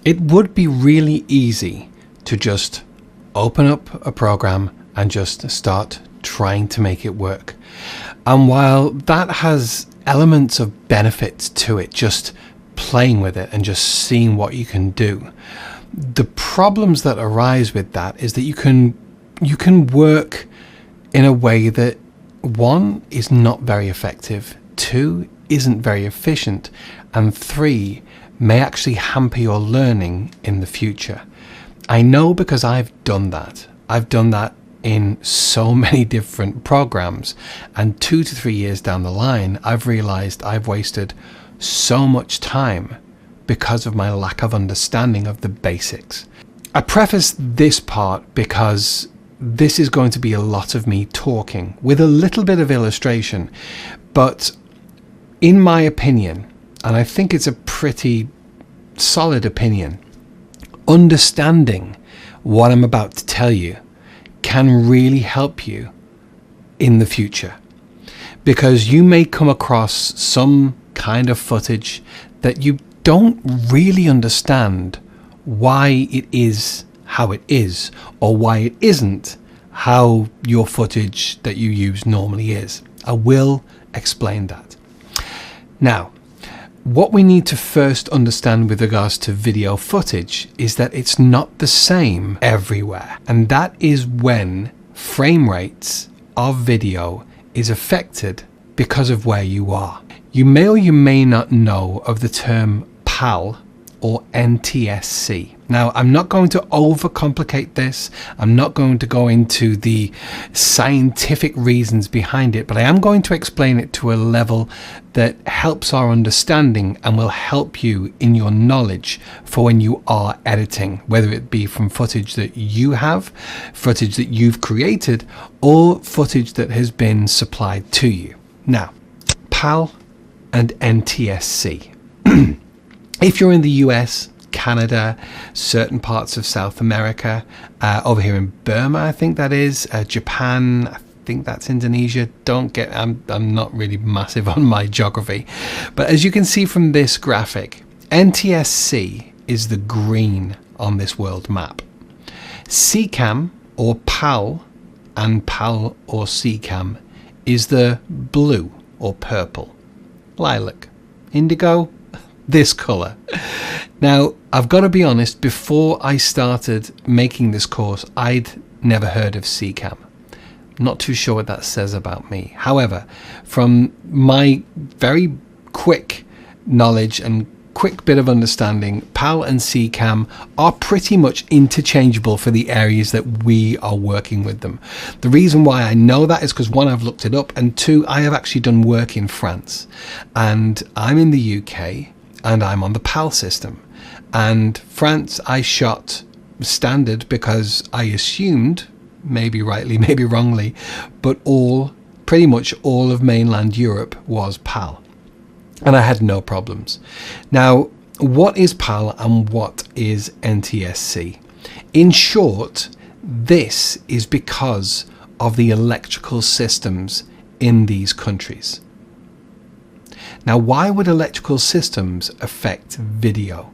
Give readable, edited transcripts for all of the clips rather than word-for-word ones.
It would be really easy to just open up a program and just start trying to make it work. And while that has elements of benefits to it, just playing with it and just seeing what you can do, the problems that arise with that is that you can work in a way that, one, is not very effective, two, isn't very efficient, and three, may actually hamper your learning in the future. I know because I've done that. I've done that in so many different programs, and 2 to 3 years down the line, I've realized I've wasted so much time because of my lack of understanding of the basics. I preface this part because this is going to be a lot of me talking with a little bit of illustration, but in my opinion, and I think it's a pretty solid opinion, understanding what I'm about to tell you can really help you in the future, because you may come across some kind of footage that you don't really understand why it is how it is, or why it isn't how your footage that you use normally is. I will explain that. Now, what we need to first understand with regards to video footage is that it's not the same everywhere, and that is when frame rates of video is affected because of where you are. You may or you may not know of the term PAL or NTSC. Now, I'm not going to overcomplicate this. I'm not going to go into the scientific reasons behind it, but I am going to explain it to a level that helps our understanding and will help you in your knowledge for when you are editing, whether it be from footage that you have, footage that you've created, or footage that has been supplied to you. Now, PAL and NTSC. If you're in the US, Canada, certain parts of South America, over here in Burma, I think that is, Japan, I think that's Indonesia. I'm not really massive on my geography. But as you can see from this graphic, NTSC is the green on this world map. CCAM or PAL and PAL or CCAM is the blue or purple, lilac, indigo, this color. Now, I've got to be honest, before I started making this course, I'd never heard of CCAM. Not too sure what that says about me. However, from my very quick knowledge and quick bit of understanding, PAL and CCAM are pretty much interchangeable for the areas that we are working with them. The reason why I know that is because, one, I've looked it up, and two, I have actually done work in France, and I'm in the UK, and I'm on the PAL system. And France, I shot standard because I assumed, maybe rightly, maybe wrongly, but pretty much all of mainland Europe was PAL. And I had no problems. Now, what is PAL and what is NTSC? In short, this is because of the electrical systems in these countries. Now, why would electrical systems affect video?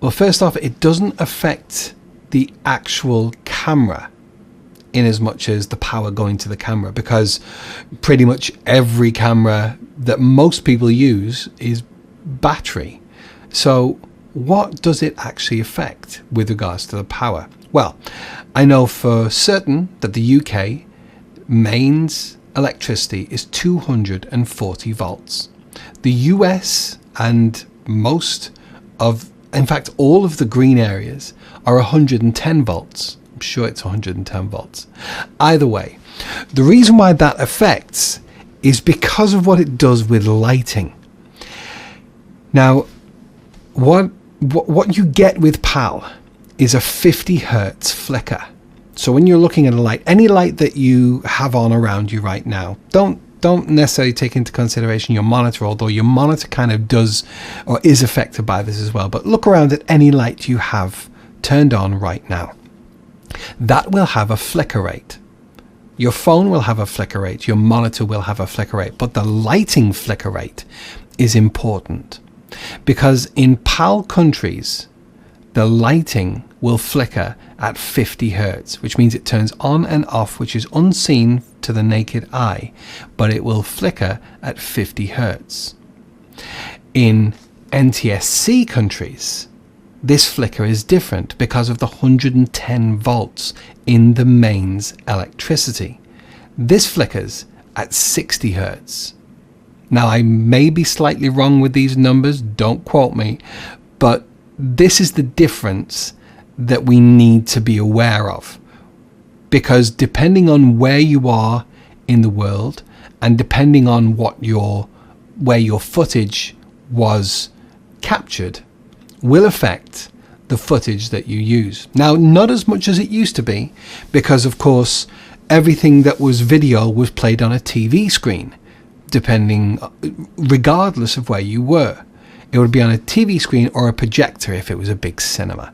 Well, first off, it doesn't affect the actual camera in as much as the power going to the camera, because pretty much every camera that most people use is battery. So what does it actually affect with regards to the power? Well, I know for certain that the UK mains electricity is 240 volts. The US and in fact all of the green areas are 110 volts. I'm sure it's 110 volts. Either way, the reason why that affects is because of what it does with lighting. Now, what you get with PAL is a 50 hertz flicker. So when you're looking at a light, any light that you have on around you right now, don't necessarily take into consideration your monitor, although your monitor kind of does or is affected by this as well. But look around at any light you have turned on right now. That will have a flicker rate. Your phone will have a flicker rate. Your monitor will have a flicker rate. But the lighting flicker rate is important. because in PAL countries, the lighting will flicker at 50 hertz, which means it turns on and off, which is unseen to the naked eye, but it will flicker at 50 hertz. In NTSC countries, this flicker is different because of the 110 volts in the mains electricity. This flickers at 60 hertz. Now, I may be slightly wrong with these numbers, don't quote me, but this is the difference that we need to be aware of, because depending on where you are in the world and depending on where your footage was captured will affect the footage that you use. Now, not as much as it used to be, because of course everything that was video was played on a TV screen, regardless of where you were. It would be on a TV screen or a projector if it was a big cinema.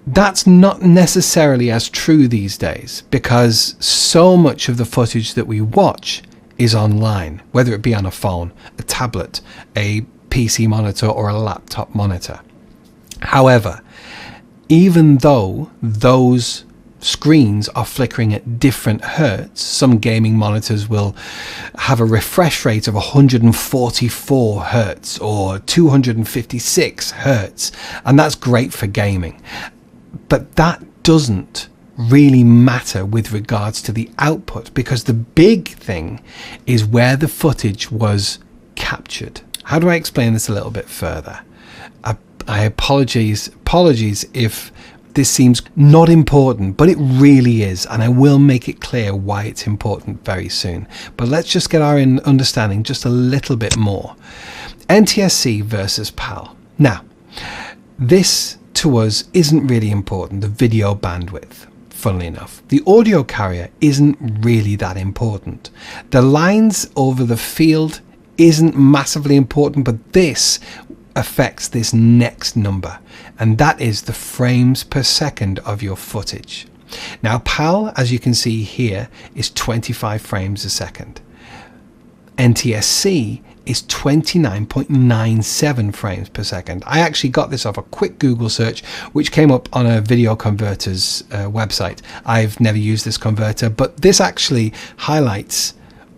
That's not necessarily as true these days, because so much of the footage that we watch is online, whether it be on a phone, a tablet, a PC monitor, or a laptop monitor. However, even though those screens are flickering at different hertz, some gaming monitors will have a refresh rate of 144 hertz or 256 hertz, and that's great for gaming. But that doesn't really matter with regards to the output, because the big thing is where the footage was captured. How do I explain this a little bit further? I apologize if this seems not important, but it really is, and I will make it clear why it's important very soon. But let's just get our understanding just a little bit more. NTSC versus PAL. Now, this to us isn't really important, the video bandwidth. Funnily enough, the audio carrier isn't really that important. The lines over the field isn't massively important, but this affects this next number, and that is the frames per second of your footage. Now, PAL, as you can see here, is 25 frames a second. NTSC is 29.97 frames per second. I actually got this off a quick Google search, which came up on a video converter's website. I've never used this converter, but this actually highlights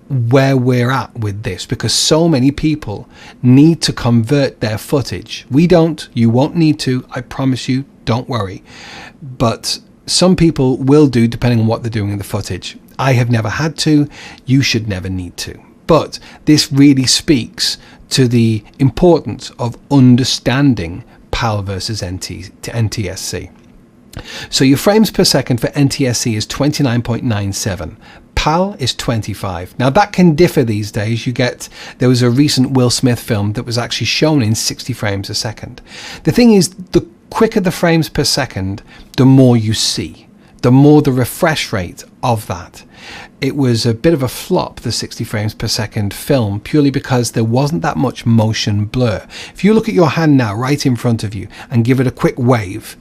where we're at with this, because so many people need to convert their footage. We don't, you won't need to, I promise you, don't worry. But some people will do, depending on what they're doing in the footage. I have never had to, you should never need to. But this really speaks to the importance of understanding PAL versus NTSC. So your frames per second for NTSC is 29.97. PAL is 25. Now that can differ these days. There was a recent Will Smith film that was actually shown in 60 frames a second. The thing is, the quicker the frames per second, the more you see, the more the refresh rate of that. It was a bit of a flop, the 60 frames per second film, purely because there wasn't that much motion blur. If you look at your hand now right in front of you and give it a quick wave,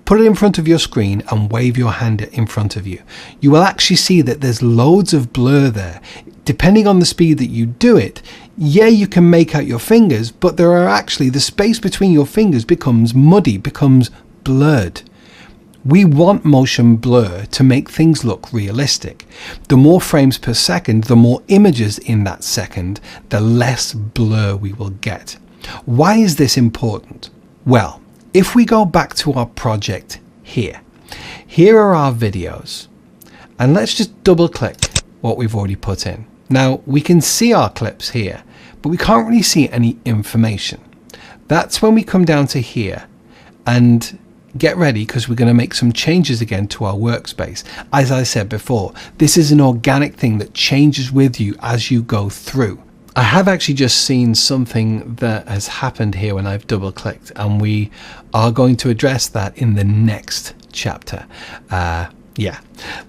put it in front of your screen and wave your hand in front of you, you will actually see that there's loads of blur there. Depending on the speed that you do it, yeah, you can make out your fingers, but there are actually, the space between your fingers becomes muddy, becomes blurred. We want motion blur to make things look realistic. The more frames per second, the more images in that second, the less blur we will get. Why is this important? Well, if we go back to our project here are our videos, and let's just double click what we've already put in. Now we can see our clips here, but we can't really see any information. That's when we come down to here and get ready, because we're going to make some changes again to our workspace. As I said before, this is an organic thing that changes with you as you go through. I have actually just seen something that has happened here when I've double clicked, and we are going to address that in the next chapter. Yeah,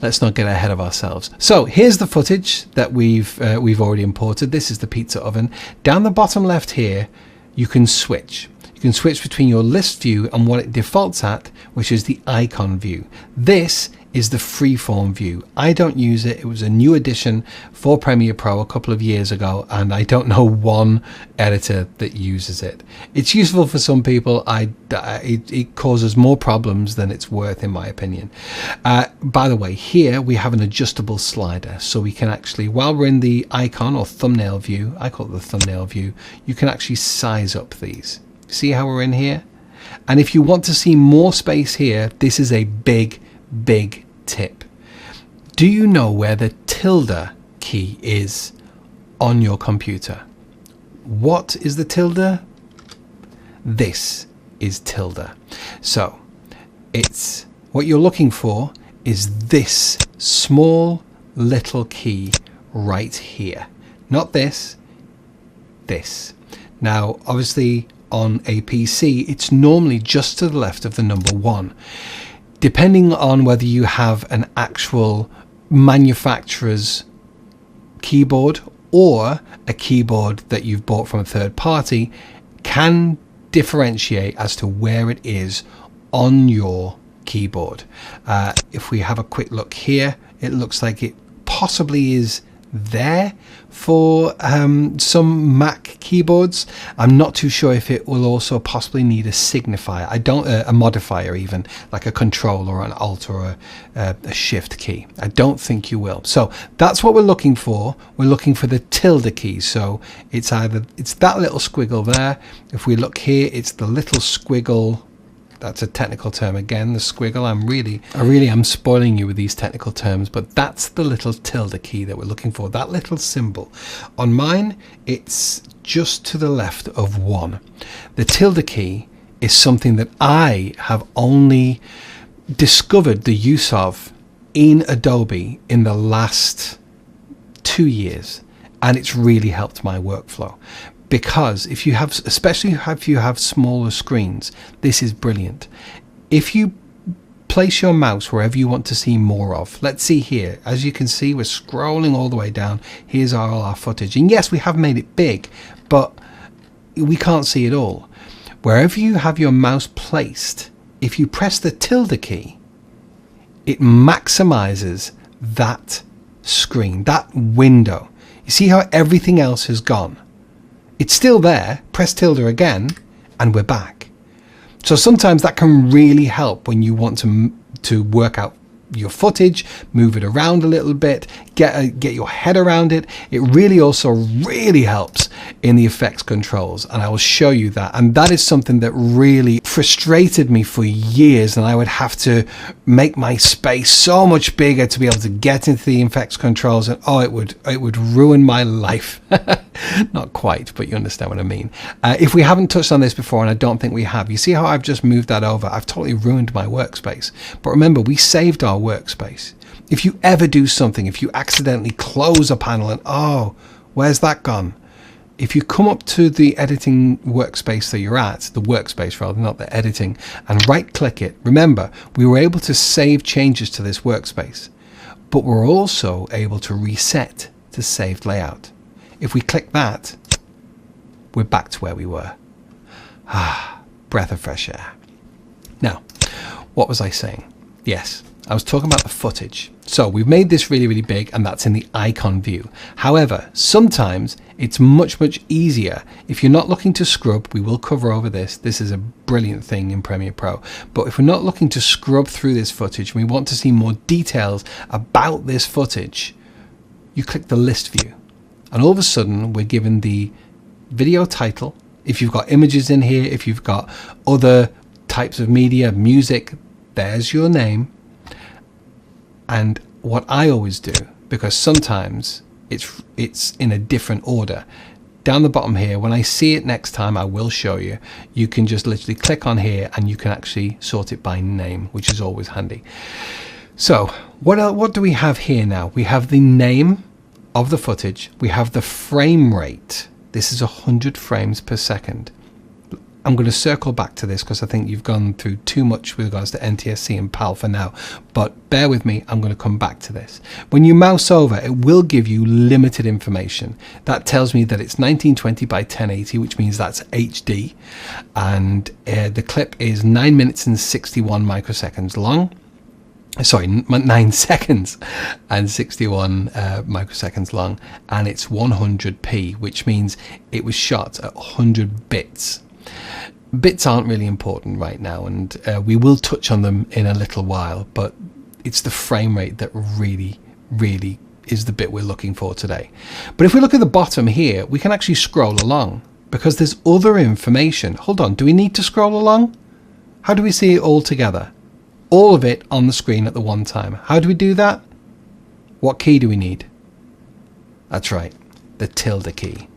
let's not get ahead of ourselves. So here's the footage that we've already imported. This is the pizza oven. Down the bottom left here, you can switch. You can switch between your list view and what it defaults at, which is the icon view. This is the freeform view. I don't use it. It was a new addition for Premiere Pro a couple of years ago, and I don't know one editor that uses it. It's useful for some people. It causes more problems than it's worth, in my opinion. By the way, here we have an adjustable slider, so we can actually, while we're in the icon or thumbnail view, I call it the thumbnail view, you can actually size up these. See how we're in here? And if you want to see more space here, this is a big tip. Do you know where the tilde key is on your computer? What is the tilde? This is tilde. So it's what you're looking for is this small little key right here. Not this, this. Now, obviously on a PC, it's normally just to the left of the number 1. Depending on whether you have an actual manufacturer's keyboard or a keyboard that you've bought from a third party, can differentiate as to where it is on your keyboard. If we have a quick look here, it looks like it possibly is there for some Mac keyboards. I'm not too sure if it will also possibly need a signifier. A modifier, even like a control or an alt or a shift key. I don't think you will. So that's what we're looking for. We're looking for the tilde key. So it's that little squiggle there. If we look here, it's the little squiggle. That's a technical term again, the squiggle. I really am spoiling you with these technical terms, but that's the little tilde key that we're looking for, that little symbol. On mine, it's just to the left of 1. The tilde key is something that I have only discovered the use of in Adobe in the last 2 years, and it's really helped my workflow. Because if you have, especially if you have smaller screens, this is brilliant. If you place your mouse wherever you want to see more of, let's see here, as you can see, we're scrolling all the way down. Here's all our footage. And yes, we have made it big, but we can't see it all. Wherever you have your mouse placed, if you press the tilde key, it maximizes that screen, that window. You see how everything else has gone? It's still there. Press tilde again and we're back. So sometimes that can really help when you want to work out your footage, move it around a little bit, get your head around it. It really also really helps in the effects controls, and I will show you that. And that is something that really frustrated me for years, and I would have to make my space so much bigger to be able to get into the effects controls, and it would ruin my life. Not quite, but you understand what I mean. If we haven't touched on this before, and I don't think we have, you see how I've just moved that over? I've totally ruined my workspace. But remember, we saved our workspace. If you ever do something, if you accidentally close a panel and where's that gone? If you come up to the editing workspace that you're at, the workspace rather, not the editing, and right click it, remember, we were able to save changes to this workspace, but we're also able to reset to saved layout. If we click that, we're back to where we were. Breath of fresh air. Now, what was I saying? Yes, I was talking about the footage. So we've made this really, really big, and that's in the icon view. However, sometimes it's much, much easier. If you're not looking to scrub, we will cover over this. This is a brilliant thing in Premiere Pro. But if we're not looking to scrub through this footage, and we want to see more details about this footage, you click the list view. And all of a sudden, we're given the video title. If you've got images in here, if you've got other types of media, music, there's your name. And what I always do, because sometimes it's in a different order, down the bottom here, when I see it next time, I will show you. You can just literally click on here and you can actually sort it by name, which is always handy. So what do we have here now? We have the name of the footage. We have the frame rate. This is 100 frames per second. I'm going to circle back to this because I think you've gone through too much with regards to NTSC and PAL for now, but bear with me, I'm going to come back to this. When you mouse over, it will give you limited information. That tells me that it's 1920 by 1080, which means that's HD, and the clip is 9 minutes and 61 microseconds long. sorry, 9 seconds and 61 microseconds long, and it's 100p, which means it was shot at 100 bits. Bits aren't really important right now, and we will touch on them in a little while, but it's the frame rate that really is the bit we're looking for today. But if we look at the bottom here, we can actually scroll along because there's other information. Hold on, do we need to scroll along? How do we see it all together? All of it on the screen at the one time. How do we do that? What key do we need? That's right, the tilde key.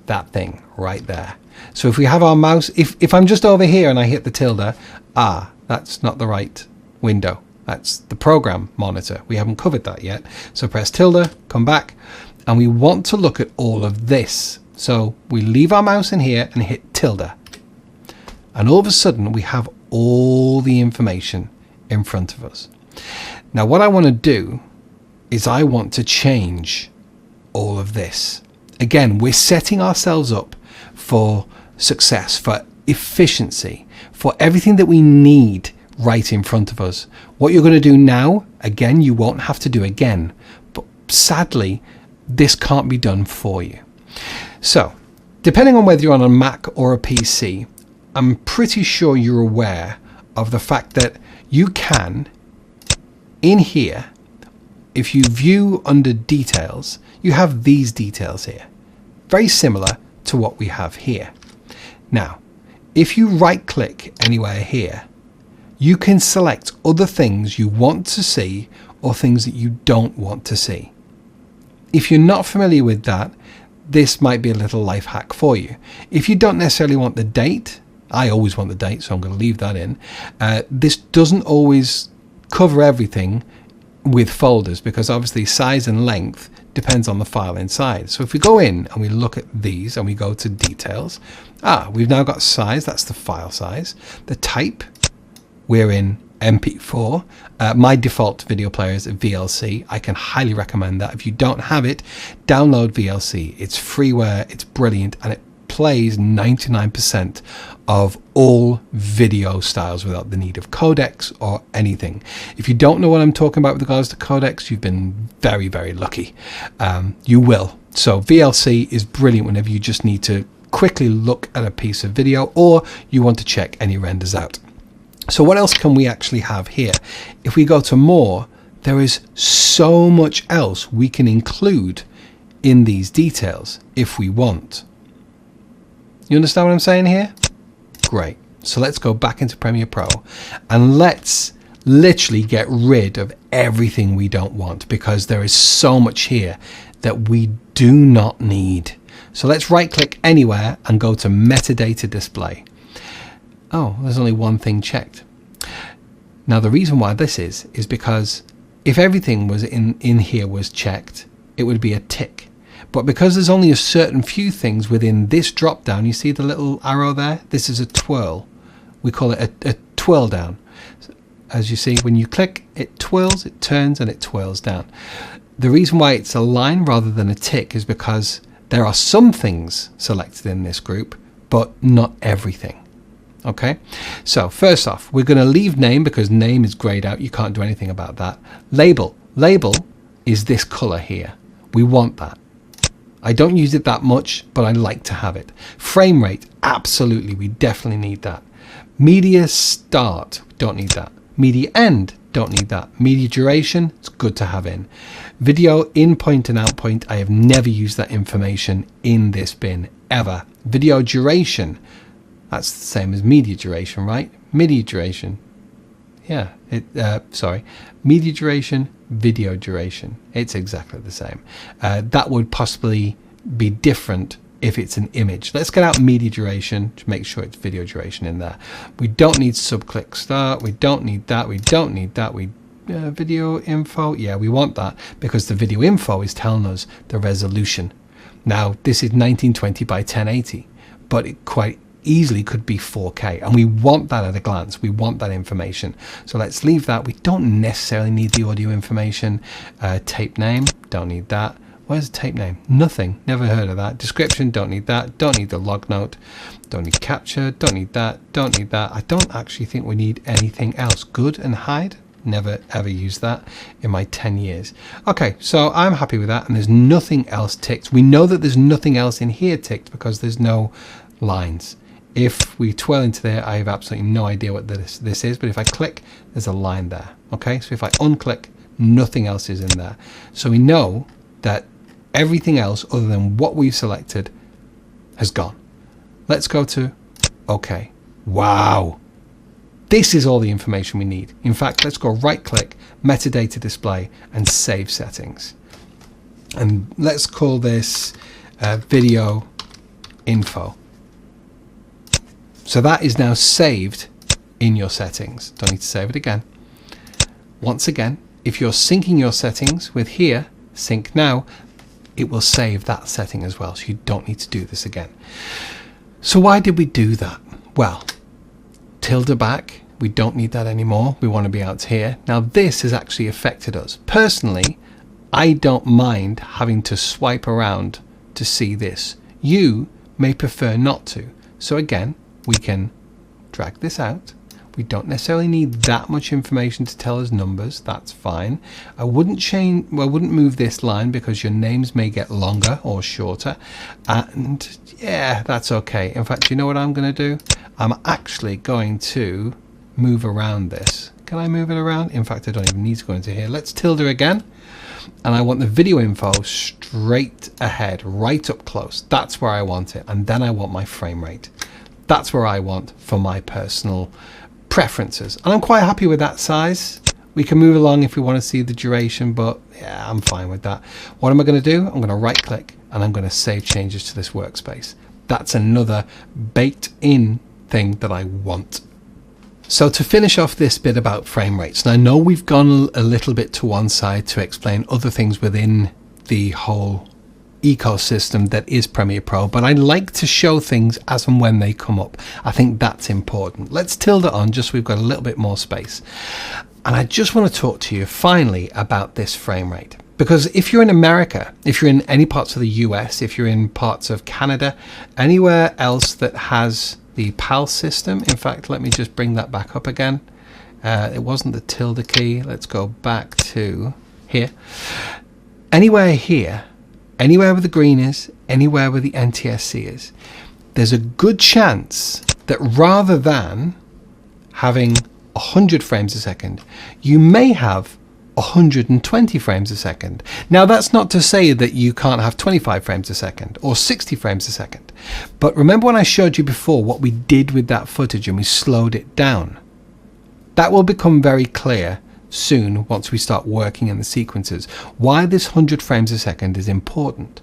That thing right there. So if we have our mouse, if I'm just over here and I hit the tilde, that's not the right window. That's the program monitor. We haven't covered that yet. So press tilde, come back, and we want to look at all of this. So we leave our mouse in here and hit tilde. And all of a sudden we have all the information in front of us. Now what I want to do is I want to change all of this. Again, we're setting ourselves up for success, for efficiency, for everything that we need right in front of us. What you're going to do now, again, you won't have to do again, but sadly, this can't be done for you. So, depending on whether you're on a Mac or a PC, I'm pretty sure you're aware of the fact that you can, in here, if you view under details, you have these details here. Very similar to what we have here. Now, if you right click anywhere here, you can select other things you want to see or things that you don't want to see. If you're not familiar with that, this might be a little life hack for you. If you don't necessarily want the date, I always want the date, so I'm going to leave that in. This doesn't always cover everything with folders because obviously size and length depends on the file inside. So if we go in and we look at these and we go to details, we've now got size, that's the file size. The type, we're in MP4. My default video player is a VLC. I can highly recommend that. If you don't have it, download VLC. It's freeware, it's brilliant, and it plays 99% of all video styles without the need of codecs or anything. If you don't know what I'm talking about with regards to codecs, you've been very, very lucky. You will. So VLC is brilliant whenever you just need to quickly look at a piece of video or you want to check any renders out. So what else can we actually have here? If we go to more, there is so much else we can include in these details if we want. You understand what I'm saying here? Great. So let's go back into Premiere Pro and let's literally get rid of everything we don't want because there is so much here that we do not need. So let's right click anywhere and go to metadata display. Oh, there's only one thing checked. Now the reason why this is because if everything was in here was checked, it would be a tick. But because there's only a certain few things within this drop down, you see the little arrow there? This is a twirl. We call it a twirl down. As you see, when you click, it twirls, it turns, and it twirls down. The reason why it's a line rather than a tick is because there are some things selected in this group, but not everything. Okay, so first off, we're going to leave name because name is grayed out. You can't do anything about that. Label. Label is this color here. We want that. I don't use it that much, but I like to have it. Frame rate, absolutely, we definitely need that. Media start, don't need that. Media end, don't need that. Media duration, it's good to have in. Video in point and out point, I have never used that information in this bin, ever. Video duration, that's the same as media duration, right? Media duration, yeah, media duration, video duration, it's exactly the same. That would possibly be different if it's an image. Let's get out media duration to make sure it's video duration in there. We don't need subclick start, we don't need that, we don't need that. Video info, yeah, we want that because the video info is telling us the resolution. Now this is 1920 by 1080, but it quite easily could be 4K, and we want that at a glance. We want that information, so let's leave that. We don't necessarily need the audio information. Tape name, don't need that. Where's the tape name? Nothing, never heard of that. Description, don't need that. Don't need the log note, don't need capture, don't need that, don't need that. I don't actually think we need anything else. Good and hide, Never ever used that in my 10 years. Okay, so I'm happy with that, and there's nothing else ticked. We know that there's nothing else in here ticked because there's no lines. If we twirl into there, I have absolutely no idea what this is, but if I click, there's a line there. Okay, so if I unclick, nothing else is in there. So we know that everything else other than what we've selected has gone. Let's go to OK. Wow. This is all the information we need. In fact, let's go right click, metadata display, and save settings. And let's call this video info. So that is now saved in your settings. Don't need to save it again. Once again, if you're syncing your settings with here, sync now, it will save that setting as well. So you don't need to do this again. So why did we do that? Well, tilde back. We don't need that anymore. We want to be out here. Now this has actually affected us. Personally, I don't mind having to swipe around to see this. You may prefer not to. So again, we can drag this out. We don't necessarily need that much information to tell us numbers. That's fine. I wouldn't move this line because your names may get longer or shorter. And yeah, that's okay. In fact, you know what I'm going to do? I'm actually going to move around this. Can I move it around? In fact, I don't even need to go into here. Let's tilde again. And I want the video info straight ahead, right up close. That's where I want it. And then I want my frame rate. That's where I want for my personal preferences. And I'm quite happy with that size. We can move along if we want to see the duration, but yeah, I'm fine with that. What am I going to do? I'm going to right click and I'm going to save changes to this workspace. That's another baked in thing that I want. So to finish off this bit about frame rates, and I know we've gone a little bit to one side to explain other things within the whole ecosystem that is Premiere Pro, but I like to show things as and when they come up. I think that's important. Let's tilde on just so we've got a little bit more space. And I just want to talk to you finally about this frame rate. Because if you're in America, if you're in any parts of the US, if you're in parts of Canada, anywhere else that has the PAL system, in fact, let me just bring that back up again. It wasn't the tilde key. Let's go back to here. Anywhere here, anywhere where the green is, anywhere where the NTSC is, there's a good chance that rather than having 100 frames a second, you may have 120 frames a second. Now that's not to say that you can't have 25 frames a second or 60 frames a second. But remember when I showed you before what we did with that footage and we slowed it down? That will become very clear soon once we start working in the sequences, why this 100 frames a second is important.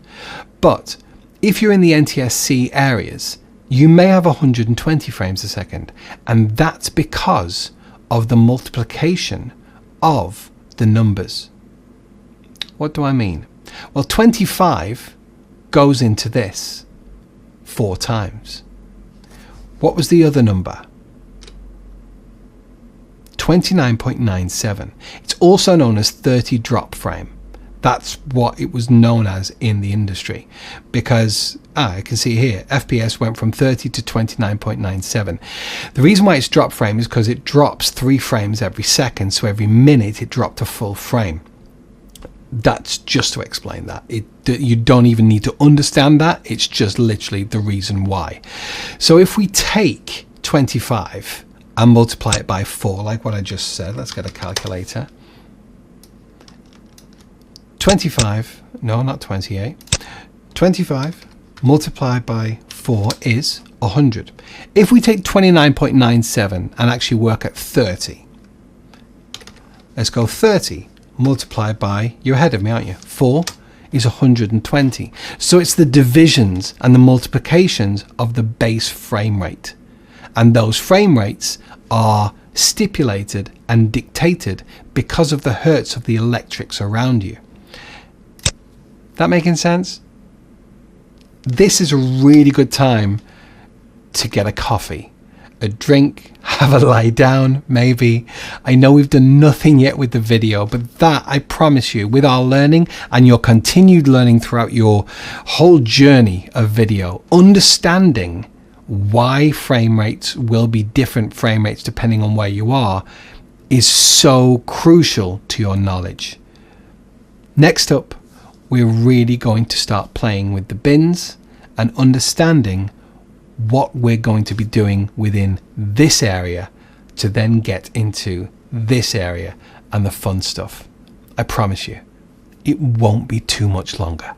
But if you're in the NTSC areas, you may have 120 frames a second, and that's because of the multiplication of the numbers. What do I mean? Well, 25 goes into this 4 times. What was the other number? 29.97. It's also known as 30 drop frame. That's what it was known as in the industry, because I can see here FPS went from 30 to 29.97. The reason why it's drop frame is because it drops 3 frames every second, so every minute it dropped a full frame. That's just to explain that. You don't even need to understand that. It's just literally the reason why. So if we take 25 and multiply it by 4, like what I just said, let's get a calculator. 25, no, not 28. 25 multiplied by 4 is 100. If we take 29.97 and actually work at 30, let's go 30 multiplied by, you're ahead of me, aren't you? 4 is 120. So it's the divisions and the multiplications of the base frame rate. And those frame rates are stipulated and dictated because of the hertz of the electrics around you. That making sense? This is a really good time to get a coffee, a drink, have a lie down, maybe. I know we've done nothing yet with the video, but that, I promise you, with our learning and your continued learning throughout your whole journey of video, understanding why frame rates will be different frame rates depending on where you are, is so crucial to your knowledge. Next up, we're really going to start playing with the bins and understanding what we're going to be doing within this area to then get into this area and the fun stuff. I promise you, it won't be too much longer.